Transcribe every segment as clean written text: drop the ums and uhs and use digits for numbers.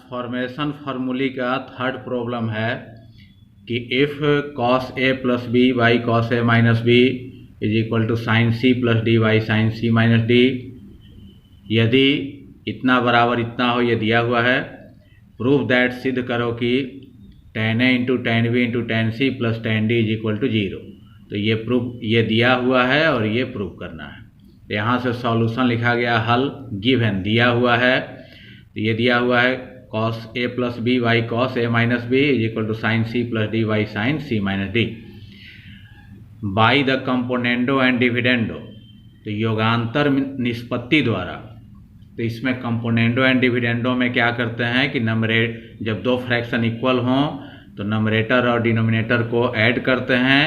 Transformation फार्मूले का third problem है कि if cos a plus B by cos a minus B is equal to sine C plus D by sine C minus D, यदि इतना बराबर इतना हो, ये दिया हुआ है। प्रूफ दैट, सिद्ध करो कि tan a into tan b into tan c plus tan d is equal to 0। तो ये प्रूफ, ये दिया हुआ है और ये प्रूफ करना है। यहाँ से सॉल्यूशन लिखा गया, हल गिवन दिया हुआ है। तो ये दिया हुआ है cos a plus B by cos a minus B is equal to sine C plus D by sine C minus D by the componendo and dividendo. तो योगांतर निष्पत्ति द्वारा। तो इसमें कंपोनेंडो एंड डिविडेंडो में क्या करते हैं कि जब दो फ्रैक्शन इक्वल हों तो नंबरेटर और डिनोमिनेटर को ऐड करते हैं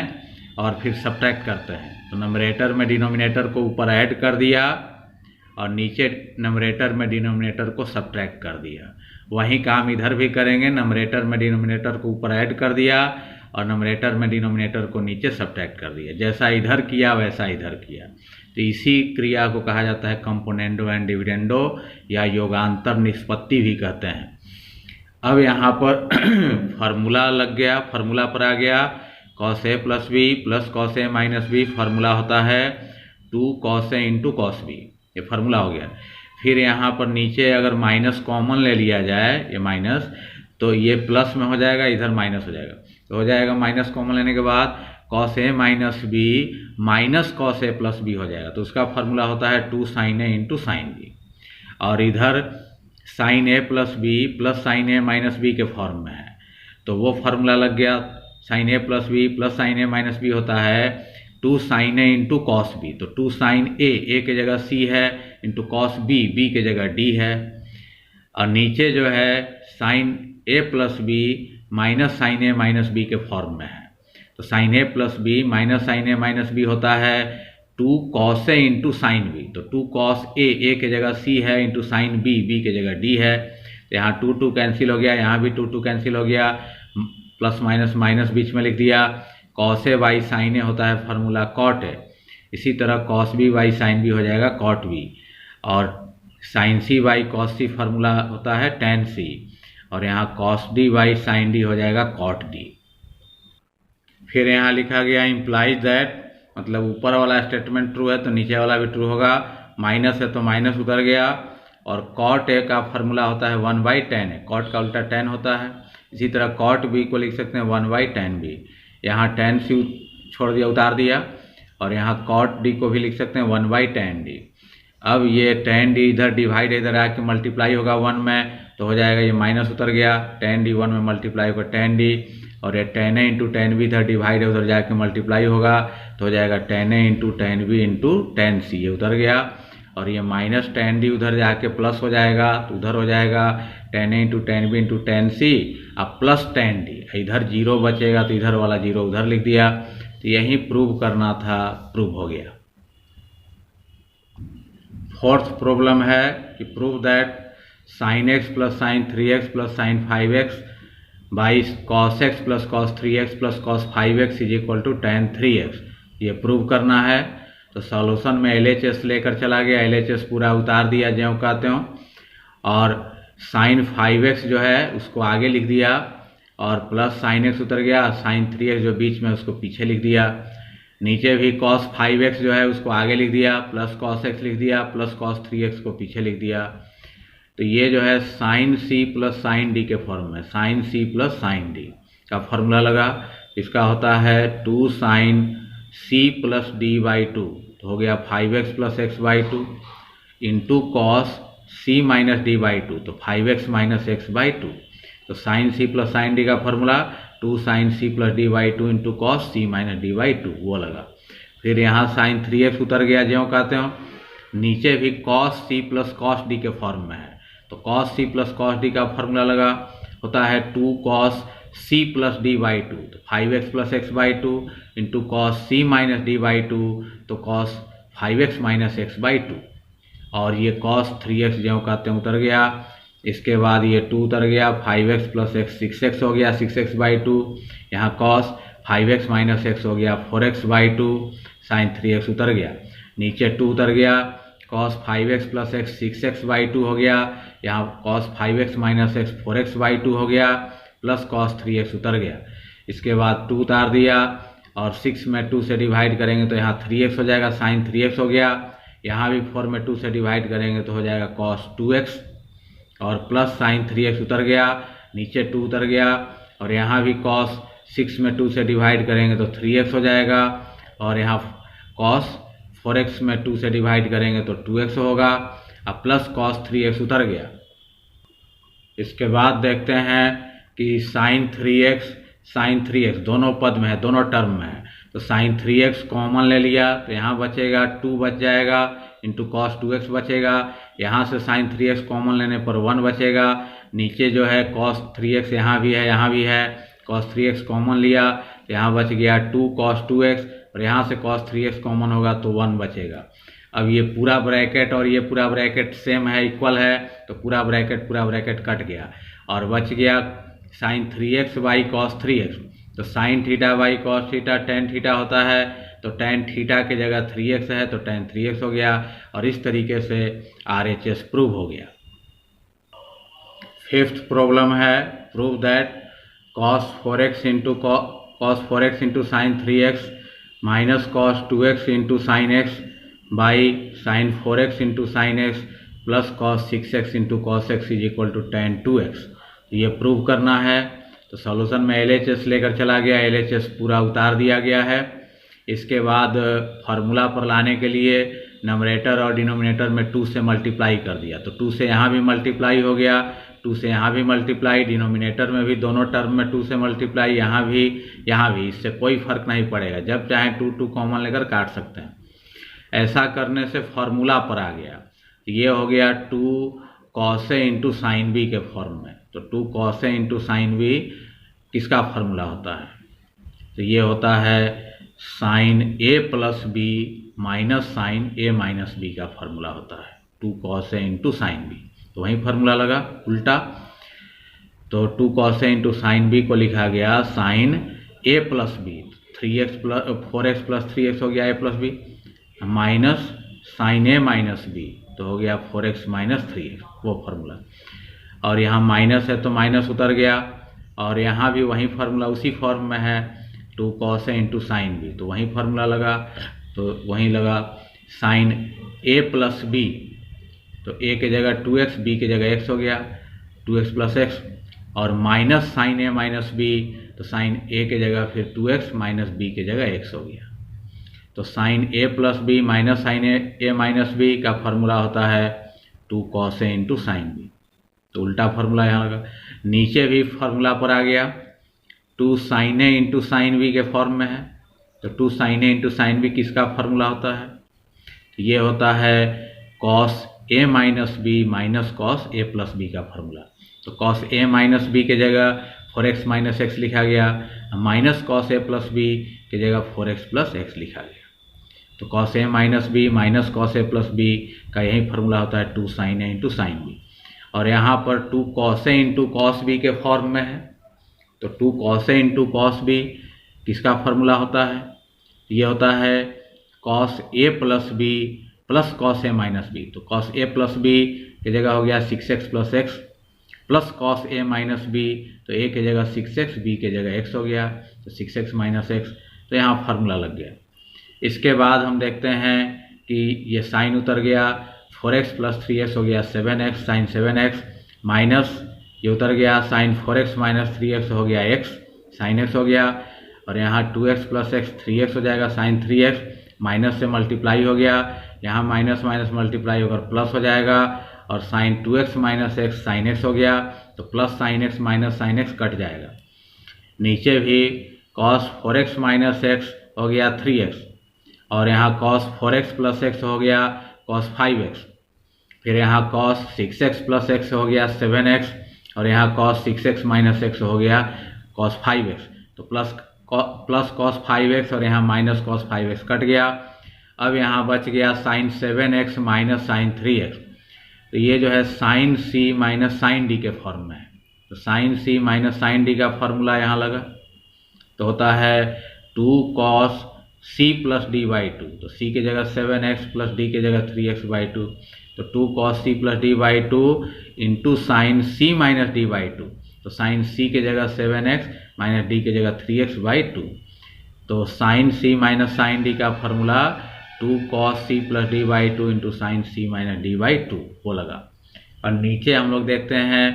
और फिर सब्ट्रैक्ट करते हैं। तो नंबरेटर में डिनोमिनेटर को ऊपर ऐड कर दिया और नीचे नंबरेटर में डिनोमिनेटर को सब्ट्रैक्ट कर दिया। वही काम इधर भी करेंगे, नंबरेटर में डिनोमिनेटर को ऊपर ऐड कर दिया और नंबरेटर में डिनोमिनेटर को नीचे सब्ट्रैक्ट कर दिया। जैसा इधर किया वैसा इधर किया। तो इसी क्रिया को कहा जाता है कंपोनेंडो एंड डिविडेंडो या योगांतर निष्पत्ति भी कहते हैं। अब यहाँ पर फार्मूला लग गया, फार्मूला पर आ गया cos a plus B plus cos a minus B, formula होता है 2 cos a into cos b, ये फार्मूला हो गया। फिर यहाँ पर नीचे अगर माइनस कॉमन ले लिया जाए, ये माइनस, तो ये प्लस में हो जाएगा, इधर माइनस हो जाएगा। तो हो जाएगा माइनस कॉमन लेने के बाद cos a minus B minus cos a plus B हो जाएगा। तो उसका फार्मूला होता है 2 sin a into sine B. और इधर sin a plus B plus sin a minus B के फॉर्म में है, तो वो फार्मूला लग गया। sin a plus B plus sin a minus B होता है 2 sin a into cos b। तो 2 sin a के जगह c है, इंटू cos b के जगह d है। और नीचे जो है sin a plus B minus sin a minus B के फॉर्म में है। तो sin a plus B minus sin a minus B होता है 2 cos a into sine B. तो 2 cos a के जगह c है, इंटू साइन b के जगह d है। तो यहाँ 2 कैंसिल हो गया, यहाँ भी 2 कैंसिल हो गया, प्लस माइनस माइनस बीच में लिख दिया। cos a by sine a होता है फार्मूला cot a। इसी तरह cos b by sine b हो जाएगा cot b। और sin c by cos c formula होता है tan c। और यहाँ cos d by sine d हो जाएगा cot d। फिर यहाँ लिखा गया इम्प्लाइज दैट, मतलब ऊपर वाला स्टेटमेंट ट्रू है तो नीचे वाला भी ट्रू होगा। माइनस है तो माइनस उतर गया। और cot a का फार्मूला होता है 1 बाई tan a, cot का उल्टा tan होता है। इसी तरह cot b को लिख सकते हैं 1 बाई tan b। यहाँ tan c छोड़ दिया, उतार दिया। और यहाँ cot d को भी लिख सकते हैं 1 बाई tan d। अब ये tan d इधर डिवाइड, इधर आके मल्टीप्लाई होगा 1 में, तो हो जाएगा ये माइनस उतर गया। tan d 1 में मल्टीप्लाई होगा tan d। और ये tan a into tan b इधर डिवाइड है, उधर जाके मल्टीप्लाई होगा, तो हो जाएगा tan a into tan b into tan c, ये उतर गया। और ये माइनस tan d उधर जाके प्लस हो जाएगा, तो उधर हो जाएगा tan a into tan b into tan c। अब प्लस tan d, इधर 0 बचेगा तो इधर वाला 0 उधर लिख दिया। तो यही प्रूव करना था, प्रूव हो गया। फोर्थ प्रॉब्लम है कि prove that sin x plus sin 3x plus sin 5x by cos x plus cos 3x plus cos 5x is equal to tan 3x, ये प्रूव करना है। तो सॉल्यूशन में LHS लेकर चला गया, LHS पूरा उतार दिया ज्यों का त्यों। और sin 5x जो है उसको आगे लिख दिया और प्लस sin x उतर गया, sin 3x जो बीच में उसको पीछे लिख दिया। नीचे भी cos 5x जो है उसको आगे लिख दिया, प्लस cos x लिख दिया, प्लस cos 3x को पीछे लिख दिया। तो ये जो है sin c plus sin d के फॉर्म में, sin c plus sin d का फॉर्मूला लगा। इसका होता है 2 sin c plus d by 2, तो हो गया 5x plus x by 2 into cos c minus d by 2, तो 5x माइनस x बाई 2। तो sin c plus sin d का formula 2 sin c plus d by 2 into cos c minus d by 2, वो लगा। फिर यहाँ sin 3x उतर गया ज्यों का त्यों। नीचे भी cos c plus cos d के फॉर्म में है, तो cos c plus cos d का फॉर्मूला लगा, होता है 2 cos c plus d by 2, तो 5x plus x by 2 into cos c minus d by 2, तो cos 5x minus x by 2। और ये cos 3x ज्यों का त्यों उतर गया। इसके बाद ये 2 उतर गया, 5x प्लस x 6x हो गया 6x बाई 2। यहाँ cos 5x माइनस x हो गया 4x बाई 2, sin 3x उतर गया। नीचे 2 उतर गया, cos 5x plus x 6x/2 हो गया, यहाँ cos 5x minus x 4x/2 हो गया, प्लस cos 3x उतर गया। इसके बाद 2 उतार दिया और 6 में 2 से डिवाइड करेंगे तो यहाँ 3x हो जाएगा, sin 3x हो गया। यहाँ भी 4 में 2 से डिवाइड करेंगे तो हो जाएगा cos 2x और प्लस sin 3x उतर गया, नीचे 2 उतर गया और यहाँ भी cos 6 में 2 से डिवाइड करेंगे तो 3x हो जाएगा और यहाँ cos 4x में 2 से डिवाइड करेंगे तो 2x होगा। अब प्लस cos 3x उतर गया। इसके बाद देखते हैं कि sin 3x दोनों पद में है, दोनों टर्म में है, तो sin 3x कॉमन ले लिया तो यहाँ बचेगा 2 बच जाएगा इंटू cos 2x बचेगा। यहाँ से sin 3x कॉमन लेने पर 1 बचेगा। नीचे जो है cos 3x यहाँ भी है, यहाँ भी है, cos 3x कॉमन लिया तो यहाँ बच गया 2 cos 2x और यहाँ से cos 3x कॉमन होगा तो 1 बचेगा। अब ये पूरा ब्रैकेट और ये पूरा ब्रैकेट सेम है, इक्वल है, तो पूरा ब्रैकेट कट गया और बच गया sin 3x by cos 3x। तो sin theta by cos theta tan theta होता है, तो tan थीटा की जगह 3x है तो tan 3x हो गया और इस तरीके से RHS प्रूव हो गया। फिफ्थ प्रॉब्लम है, prove that cos 4x into sin 3x minus cos 2x into sin x by sin 4x into sin x plus cos 6x into cos x is equal to tan 2x। ये prove करना है तो solution में LHS लेकर चला गया, LHS पूरा उतार दिया गया है। इसके बाद फार्मूला पर लाने के लिए नंबरेटर और डिनोमिनेटर में 2 से मल्टीप्लाई कर दिया, तो 2 से यहाँ भी मल्टीप्लाई हो गया, 2 से यहाँ भी मल्टीप्लाई, डिनोमिनेटर में भी दोनों टर्म में 2 से मल्टीप्लाई, यहाँ भी, इससे कोई फर्क नहीं पड़ेगा, जब चाहे 2 कॉमन लेकर काट सकते हैं। ऐसा करने से फार्मूला पर आ गया, ये हो गया 2 cos A into sine B के फॉर्म में। तो 2 cos A into sine B किसका फार्मूला होता है? तो ये होता है sine A plus B minus sine A minus B का फार्मूला होता है, 2 cos A into sine B. तो वही फार्मूला लगा उल्टा, तो 2 cos A into sine B को लिखा गया sine A plus B, 4x plus 3x हो गया A plus B, minus sine A minus B तो हो गया 4x माइनस 3x, वो फार्मूला। और यहाँ माइनस है तो माइनस उतर गया और यहाँ भी वही फार्मूला उसी फॉर्म में है, 2 cos A into sine B, तो वही फार्मूला लगा, तो वहीं लगा साइन A प्लस बी, तो A की जगह 2x, B की जगह x हो गया, 2x प्लस x और minus sine A minus B, तो साइन A की जगह फिर 2x माइनस B की जगह x हो गया। तो sine A plus B minus sine A minus B का फार्मूला होता है 2 cos A into sine B, तो उल्टा फार्मूला यहाँ लगा। नीचे भी फार्मूला पर आ गया, 2 sin A into sine B के फॉर्म में है, तो 2 sin A into sine B किसका फार्मूला होता है? तो ये होता है cos A minus B minus cos A plus B का फार्मूला। तो cos A माइनस बी के जगह 4x माइनस एक्स लिखा गया, minus cos A plus B की जगह 4x प्लस एक्स लिखा गया। तो cos A minus B minus cos A plus B का यही फार्मूला होता है 2 sin A into sine B. और यहाँ पर 2 cos A into cos B के फॉर्म में है, तो 2 cos A into cos B किसका फार्मूला होता है? ये होता है cos A plus B plus cos A minus B। तो cos A प्लस B की जगह हो गया 6x plus x plus cos A minus B, तो A की जगह 6x, B की जगह x हो गया, तो 6x माइनस x, तो यहाँ फार्मूला लग गया। इसके बाद हम देखते हैं कि ये साइन उतर गया, 4x प्लस 3x हो गया 7x साइन 7x, माइनस ये उतर गया साइन 4x माइनस 3x हो गया x साइन x हो गया, और यहाँ 2x प्लस x 3x हो जाएगा साइन 3x, माइनस से मल्टीप्लाई हो गया, यहाँ माइनस माइनस मल्टीप्लाई होकर प्लस हो जाएगा, और sine 2x minus x sine x हो गया, तो plus sine x minus sine x cut जाएगा। नीचे भी cos 4x माइनस x हो गया 3x, और यहाँ cos 4x प्लस x हो गया cos 5x, फिर यहाँ cos 6x प्लस x हो गया 7x, और यहाँ cos 6x माइनस x हो गया cos 5x, तो प्लस cos 5x और यहाँ माइनस cos 5x कट गया। अब यहाँ बच गया sign 7x minus sign 3x, तो ये जो है sine C minus sine D के फॉर्म में है, तो sine C minus sine D का फॉर्मूला यहाँ लगा, तो होता है 2 cos C plus D by two, तो सी की जगह 7x प्लस डी की जगह 3x बाई टू, तो 2 cos c plus D by two into sine C minus D by two, तो साइन सी की जगह 7x माइनस डी की जगह 3x बाई टू, तो sine C minus sine D का formula 2 cos c plus D by two into sine C minus D by two वो लगा। और नीचे हम लोग देखते हैं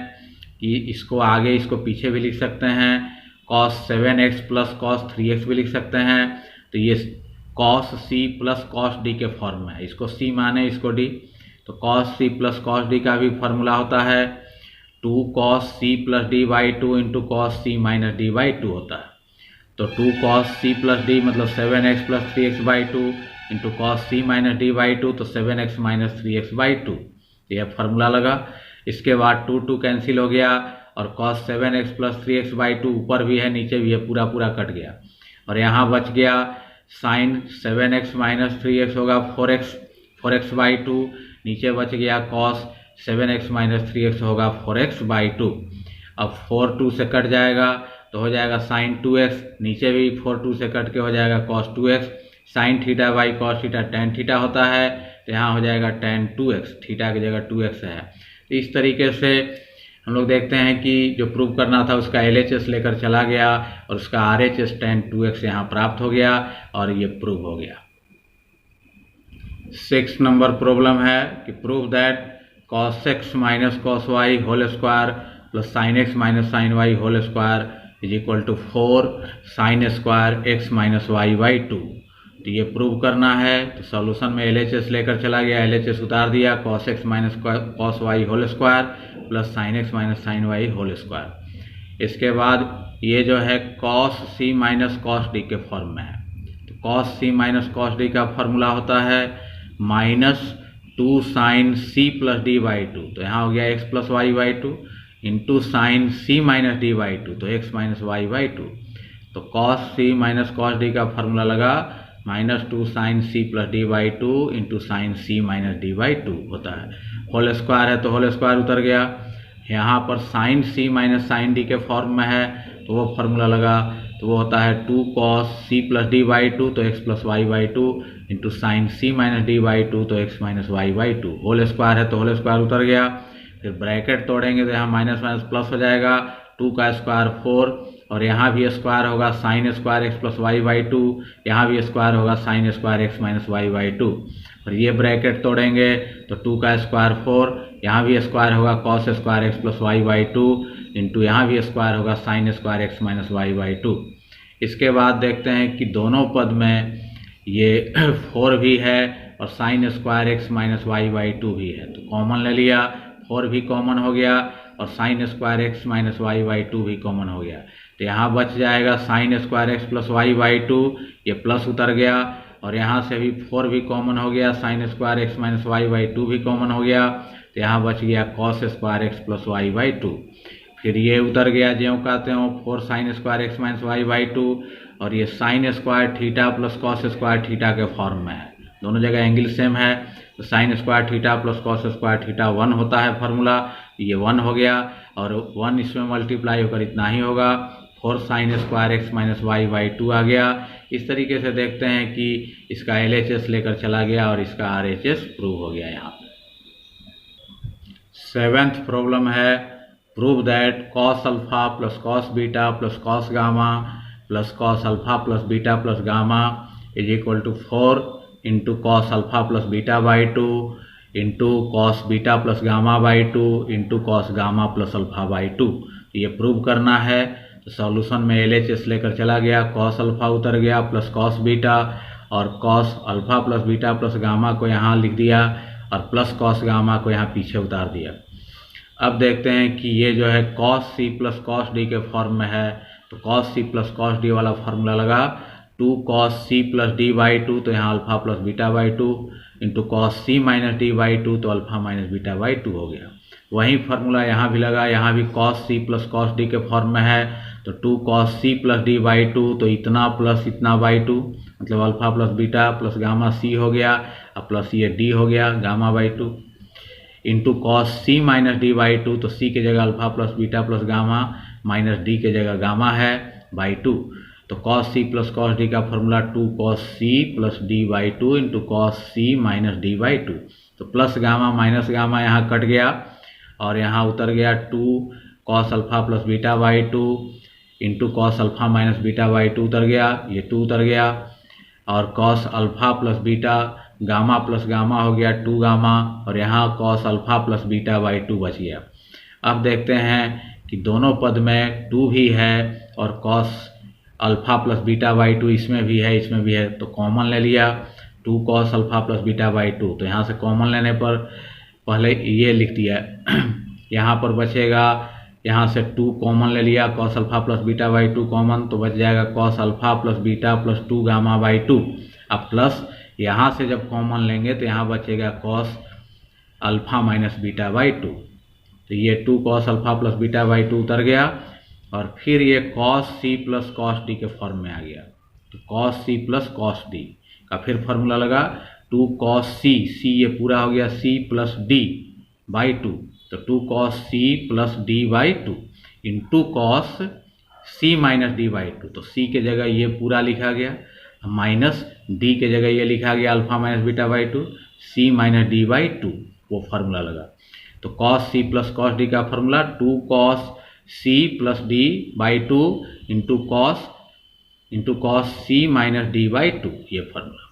कि इसको आगे इसको पीछे भी लिख सकते हैं, cos 7x plus cos 3x भी लिख सकते हैं, तो ये cos c plus cos d के फॉर्म में है, इसको c माने इसको d, तो cos c plus cos d का भी फॉर्मूला होता है 2 cos c plus D by two into cos c minus D by two होता है, तो 2 cos c प्लस डी मतलब 7x plus 3x by two into cos c minus D by two, तो 7x minus 3x by to, यह formula लगा। इसके बाद 2 cancel हो गया और cos 7x plus 3x by to ऊपर भी है नीचे भी है, पूरा पूरा कट गया और यहाँ बच गया साइन 7x माइनस 3x होगा 4x बाई टू, नीचे बच गया cos 7x माइनस 3x होगा 4x बाई टू। अब 4 2 से कट जाएगा तो हो जाएगा साइन 2x, नीचे भी 4 2 से कट के हो जाएगा cos 2x, sine theta by cos theta tan theta होता है, तो यहाँ हो जाएगा टेन 2x, थीटा की जगह 2x है। तो इस तरीके से हम लोग देखते हैं कि जो प्रूव करना था उसका LHS लेकर चला गया और उसका RHS टेन 2x यहाँ प्राप्त हो गया और ये प्रूव हो गया। 6 नंबर प्रॉब्लम है कि prove that cos x minus cos y whole square plus sine x minus sine y whole square is equal to 4 sine square x minus Y by two. तो ये प्रूव करना है, तो solution में LHS लेकर चला गया, LHS उतार दिया, cos x minus cos y whole square plus sine x minus sine y whole square. इसके बाद ये जो है cos c minus cos d के फॉर्म में है, तो cos c minus cos d का फॉर्मूला होता है minus 2 sine c plus D by two, तो यहाँ हो गया x plus Y by two into sine c minus D by two, तो x minus Y by two, तो cos c minus cos d का फॉर्मूला लगा minus 2 sine c plus D by two into sine c minus D by two होता है। Whole square है तो whole square उतर गया, यहाँ पर sine c minus sine d के फॉर्म में है तो वो फार्मूला लगा, तो वो होता है 2 cos c plus D by two, तो x plus Y by two into sine c minus D by two, तो x minus Y by two. Whole square है तो होल स्क्वायर उतर गया, फिर ब्रैकेट तोड़ेंगे तो यहाँ माइनस माइनस प्लस हो जाएगा, 2 का स्क्वायर 4 और यहाँ भी स्क्वायर होगा sine square X plus Y by two, यहाँ भी स्क्वायर होगा sine square x minus Y by two, और ये ब्रैकेट तोड़ेंगे तो 2 का स्क्वायर 4, यहाँ भी स्क्वायर होगा cos square X plus Y by two into यहाँ भी स्क्वायर होगा sine square x minus Y by two. इसके बाद देखते हैं कि दोनों पद में ये 4 भी है और sine square x minus Y by two भी है, तो कॉमन ले लिया, 4 भी कॉमन हो गया और sine square x minus Y by two भी कॉमन हो गया, तो यहाँ बच जाएगा sine square X plus Y by two, ये प्लस उतर गया और यहाँ से भी 4 भी कॉमन हो गया, sine square x minus Y by two भी कॉमन हो गया, तो यहाँ बच गया cos square X plus Y by two. फिर ये उतर गया ज्यों कहते हो 4 sine square x minus Y by two, और ये sine square theta plus cos square theta के फॉर्म में है, दोनों जगह एंगल सेम है, तो sine square theta plus cos square theta 1 होता है फार्मूला, ये 1 हो गया और 1 इसमें मल्टीप्लाई होकर इतना ही होगा, 4 sine square x minus Y by two आ गया। इस तरीके से देखते हैं कि इसका LHS लेकर चला गया और इसका RHS प्रूव हो गया। यहाँ पे 7th प्रॉब्लम है prove that cos alpha plus cos beta plus cos gamma plus cos alpha plus beta plus gamma is equal to 4 into cos alpha plus beta by two into cos beta plus gamma by two into cos gamma plus alpha by two. ये prove करना है, तो solution में LHS लेकर चला गया, cos alpha उतर गया प्लस कॉस बीटा और cos alpha plus beta plus gamma को यहाँ लिख दिया और प्लस कॉस गामा को यहाँ पीछे उतार दिया। अब देखते हैं कि ये जो है cos c plus cos D के फॉर्म में है, तो cos c plus cos d वाला फार्मूला लगा 2 cos c plus D by two, तो यहाँ alpha plus beta by two into cos C minus D by two, तो alpha minus beta by two हो गया। वही फार्मूला यहाँ भी लगा, यहाँ भी cos c plus cos D के फॉर्म में है, तो 2 cos c plus D by two, तो इतना प्लस इतना बाई टू, मतलब alpha plus beta plus gamma c हो गया और प्लस ये d हो गया gamma by two into cos C minus D by two, तो c की जगह alpha plus beta plus gamma minus D की जगह गामा है बाई टू। तो cos c plus cos d का formula 2 cos c plus D by two into cos c minus D by two. तो plus gamma minus gamma यहाँ cut गया और यहाँ उतर गया 2 cos alpha plus beta by two into cos alpha minus beta by to उतर गया, ये 2 उतर गया और cos alpha plus beta gamma plus gamma हो गया 2 गामा और यहाँ cos alpha plus beta by to बच गया। अब देखते हैं कि दोनों पद में 2 भी है और cos alpha plus beta by to इसमें भी है इसमें भी है, तो कॉमन ले लिया 2 cos alpha plus beta by two. तो यहाँ से कॉमन लेने पर पहले ये लिख दिया यहाँ पर बचेगा, यहाँ से 2 कॉमन ले लिया cos alpha plus beta by two common, तो बच जाएगा cos alpha plus beta plus 2 gamma by to. अब प्लस यहाँ से जब कॉमन लेंगे तो यहाँ बचेगा cos alpha minus beta by two. तो ये 2 cos alpha plus beta by to उतर गया और फिर ये cos c plus cos d के फॉर्म में आ गया। तो cos c plus cos d का फिर फॉर्मूला लगा 2 cos c, ये पूरा हो गया c plus d by two, तो 2 cos c plus d by two into cos c minus d by two. तो c के जगह ये पूरा लिखा गया माइनस d के जगह ये लिखा गया alpha minus beta by to, c minus d by two वो फार्मूला लगा। तो cos c plus cos d का formula 2 cos c plus d by two into cos c minus d by two, ये फार्मूला।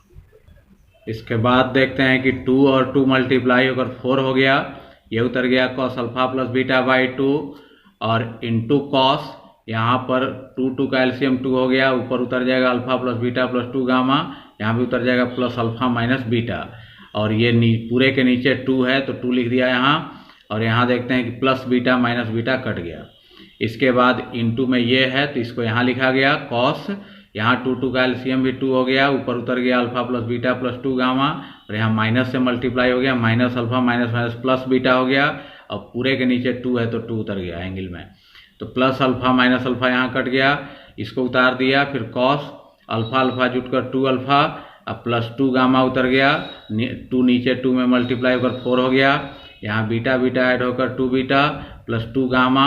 इसके बाद देखते हैं कि 2 और 2 मल्टीप्लाई होकर 4 हो गया, ये उतर गया cos alpha plus beta by two और इंटू cos, यहाँ पर 2 का एलसीएम 2 हो गया, ऊपर उतर जाएगा alpha plus beta plus 2 gamma, यहाँ भी उतर जाएगा प्लस अल्फा माइनस बीटा और ये पूरे के नीचे 2 है तो 2 लिख दिया यहाँ और यहाँ देखते हैं कि plus beta minus beta cut गया। इसके बाद इंटू में ये है तो इसको यहाँ लिखा गया cos, यहाँ 2 का एलसीएम भी 2 हो गया, ऊपर उतर गया alpha plus beta plus 2 gamma और यहाँ माइनस से मल्टीप्लाई हो गया, minus alpha minus minus plus beta हो गया और पूरे के नीचे 2 है तो 2 उतर गया एंगल में। तो प्लस अल्फा माइनस अल्फा यहाँ कट गया, इसको उतार दिया, फिर cos अल्फा अल्फा जुटकर 2 अल्फा अब प्लस 2 गामा उतर गया, 2 नीचे 2 में मल्टीप्लाई होकर 4 हो गया, यहाँ बीटा बीटा ऐड होकर 2 बीटा प्लस 2 गामा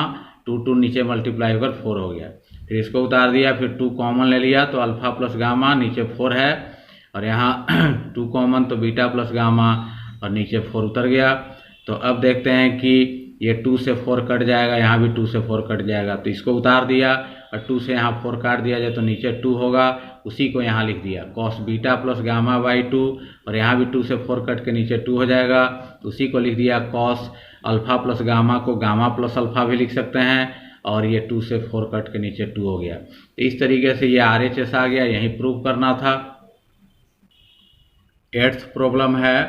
2 नीचे मल्टीप्लाई होकर 4 हो गया। फिर इसको उतार दिया, फिर 2 कॉमन ले लिया तो अल्फा प्लस गामा नीचे 4 है और यहाँ 2 कॉमन तो बीटा प्लस गामा और नीचे 4 उतर गया। तो अब देखते हैं कि ये 2 से 4 कट जाएगा, यहाँ भी 2 से 4 कट जाएगा, तो इसको उतार दिया और 2 से यहाँ 4 काट दिया जाए तो नीचे 2 होगा, उसी को यहाँ लिख दिया cos beta plus gamma by 2 और यहाँ भी 2 से 4 कट के नीचे 2 हो जाएगा, तो उसी को लिख दिया cos अल्फा प्लस गामा को गामा प्लस अल्फा भी लिख सकते हैं और ये 2 से 4 कट के नीचे 2 हो गया। तो इस तरीके से ये RHS आ गया, यही प्रूव करना था। 8th प्रॉब्लम है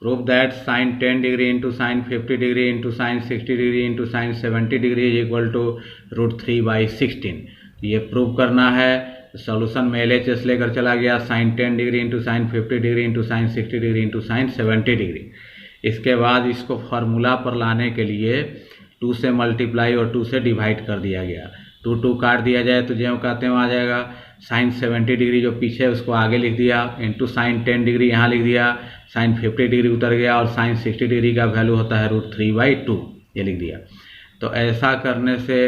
prove that sine 10 degree into sine 50 degree into sine 60 degree into sine 70 degree is equal to √3/16। ये प्रूव करना है। सॉल्यूशन में LHS लेकर चला गया, sine 10 degree into sine 50 degree into sine 60 degree into sine 70 degree. इसके बाद इसको फार्मूला पर लाने के लिए 2 से मल्टीप्लाई और 2 से डिवाइड कर दिया गया। 2 काट दिया जाए तो ज्यों कहते हैं आ जाएगा, साइन 70 डिग्री जो पीछे है उसको आगे लिख दिया, इंटू साइन 10 डिग्री यहाँ लिख दिया, साइन 50 डिग्री उतर गया और साइन 60 डिग्री का वैल्यू होता है √3/2, ये लिख दिया। तो ऐसा करने से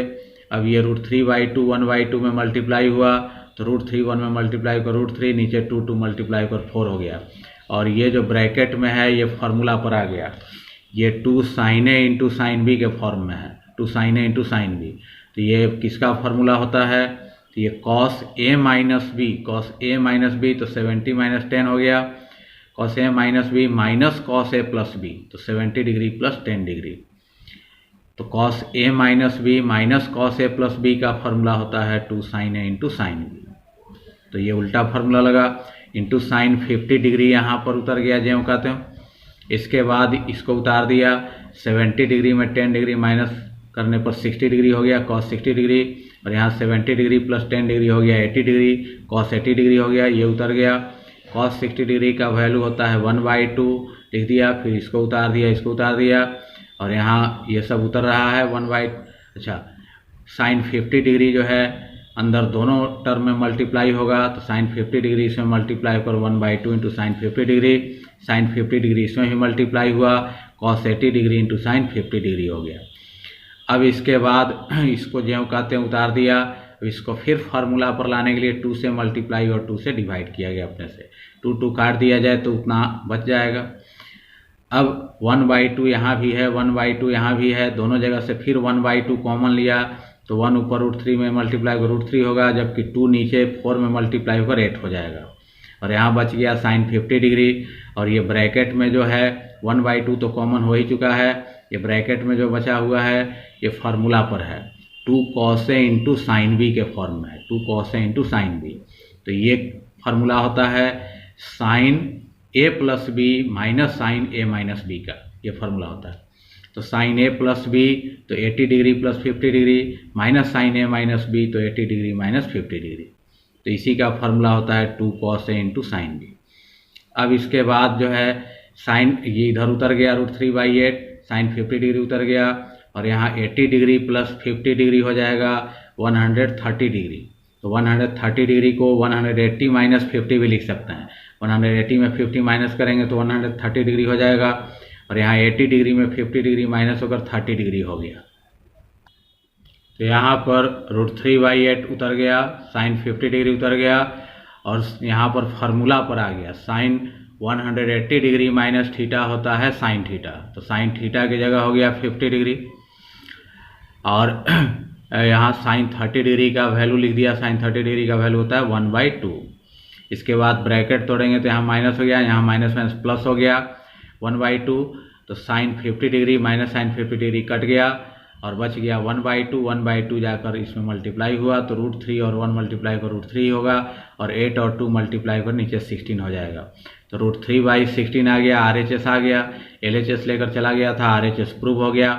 अब ये √3/2 1/2 में मल्टीप्लाई हुआ तो √3 1 में मल्टीप्लाई कर √3 नीचे 2 मल्टीप्लाई कर 4 हो गया और ये जो ब्रैकेट में है ये फार्मूला पर आ गया। ये 2 sin A into sine B के फॉर्म में है, 2 sin A into sine B. तो ये किसका फार्मूला होता है, तो ये cos A minus B, cos A minus B तो 70 माइनस 10 हो गया, cos A minus B minus cos A plus B तो 70 डिग्री प्लस 10 डिग्री। तो cos A minus B minus cos A plus B का फार्मूला होता है 2 sin A into sine B. तो ये उल्टा फार्मूला लगा, इंटू साइन 50 डिग्री यहाँ पर उतर गया ज्यों कहते हो। इसके बाद इसको उतार दिया, 70 डिग्री में 10 डिग्री माइनस करने पर 60 डिग्री हो गया cos 60 डिग्री और यहाँ 70 डिग्री प्लस 10 डिग्री हो गया 80 डिग्री, cos 80 डिग्री हो गया, ये उतर गया। cos 60 डिग्री का वैल्यू होता है 1/2 लिख दिया, फिर इसको उतार दिया, इसको उतार दिया और यहाँ ये सब उतर रहा है 1/, अच्छा साइन 50 डिग्री जो है अंदर दोनों टर्म में मल्टीप्लाई होगा तो साइन 50 डिग्री इसमें मल्टीप्लाई कर 1/2 into sine 50 degree, sine 50 degree इसमें भी मल्टीप्लाई हुआ cos 80 degree into sine 50 degree हो गया। अब इसके बाद इसको ज्यों कहते हैं उतार दिया इसको फिर फार्मूला पर लाने के लिए 2 से मल्टीप्लाई और 2 से डिवाइड किया गया अपने से। 2 काट दिया जाए तो उतना बच जाएगा। अब 1/2 यहाँ भी है, 1/2 यहाँ भी है, दोनों जगह से फिर 1/2 कॉमन लिया तो 1 ऊपर √3 में मल्टीप्लाई होगा √3 होगा, जबकि 2 नीचे 4 में मल्टीप्लाई होकर 8 हो जाएगा। और यहाँ बच गया साइन 50 डिग्री। और ये ब्रैकेट में जो है 1/2 तो कॉमन हो ही चुका है, ये ब्रैकेट में जो बचा हुआ है ये फार्मूला पर है, 2 cos A into sine B के फॉर्म में है, 2 cos A into sine B. तो ये फार्मूला होता है sine A plus B minus sine A minus B का, ये फार्मूला होता है। तो साइन A प्लस बी तो 80 degree plus 50 degree, minus sine A minus B तो 80 डिग्री माइनस 50 डिग्री। तो इसी का फार्मूला होता है 2 cos A into sine B. अब इसके बाद जो है साइन ये इधर उतर गया √3/8, साइन 50 डिग्री उतर गया और यहाँ 80 डिग्री प्लस 50 डिग्री हो जाएगा 130 डिग्री। तो 130 डिग्री को 180 माइनस 50 भी लिख सकते हैं। 180 में 50 माइनस करेंगे तो 130 डिग्री हो जाएगा और यहाँ 80 डिग्री में 50 डिग्री माइनस होकर 30 डिग्री हो गया। तो यहाँ पर √3/8 उतर गया, साइन 50 डिग्री उतर गया और यहाँ पर फार्मूला पर आ गया साइन 180 डिग्री माइनस थीटा होता है साइन थीटा। तो साइन थीटा की जगह हो गया 50 डिग्री और यहाँ साइन 30 डिग्री का वैल्यू लिख दिया, साइन 30 डिग्री का वैल्यू होता है 1/2। इसके बाद ब्रैकेट तोड़ेंगे तो यहाँ माइनस हो गया, यहाँ माइनस माइनस प्लस हो गया 1/2। तो sine 50 degree minus sine 50 degree cut गया और बच गया 1/2। 1/2 जाकर इसमें मल्टीप्लाई हुआ तो √3 और 1 मल्टीप्लाई कर √3 होगा और 8 और 2 मल्टीप्लाई कर नीचे 16 हो जाएगा। तो √3/16 आ गया, RHS आ गया, LHS लेकर चला गया था, RHS प्रूव हो गया।